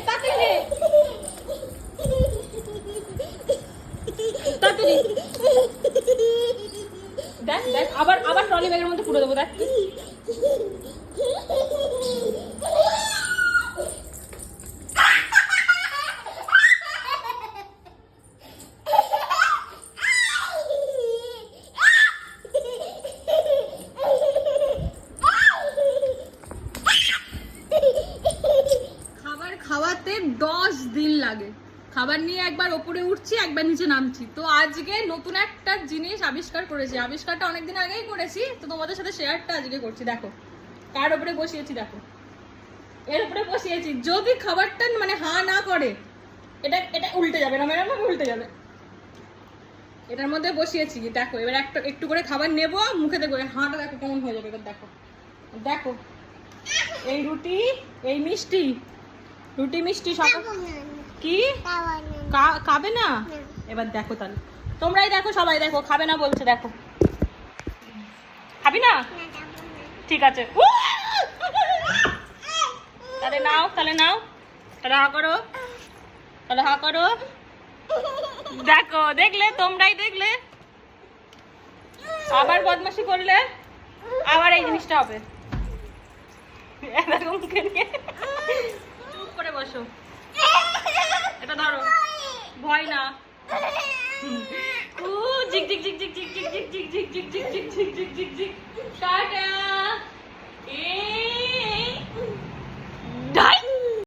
তাড়াতাড়ি তাড়াতাড়ি দেখ দেখ আবার আবার ট্রলি ব্যাগের মধ্যে পুরো দেবো দেখ খাওয়াতে 10 দিন লাগে। খাবার নিয়ে একবার ওপরে উঠছি একবার নিচে নামছি। তো আজকে নতুন একটা জিনিস আবিষ্কার করেছি। আবিষ্কারটা অনেকদিন আগেই করেছি, তো তোমাদের সাথে শেয়ারটা আজকে করছি। দেখো কার উপরে বসিয়েছি, দেখো এর উপরে বসিয়েছি। যদি খাবারটা মানে হা না করে এটা এটা উল্টে যাবে না, ম্যাডাম উল্টে যাবে। এটার মধ্যে বসিয়েছি, দেখো এবার একটু করে খাবার নেবো, মুখে দেবো, হাঁটা দেখো কেমন হয়ে যাবে। এবার দেখো দেখো এই রুটি, এই মিষ্টি, রুটি মিষ্টি সকাল কি খাবে না। এবার দেখো তাহলে তোমরাই দেখো, সবাই দেখো, খাবে না বলছে, দেখো খাবি না, ঠিক আছে তাহলে নাও, তাহলে নাও, তাহলে হা করো, তাহলে হা করো। দেখো দেখলে, তোমরাই দেখলে, আবার বদমাশি করলে আবার এই জিনিসটা হবে। এরকম চুপ করে বসো, এটা ধরো, ভয় না। জিক জিক জিক জিক জিক জিক জিক জিক জিক জিক জিক জিক জিক জিক জিক জিক টাটা। এই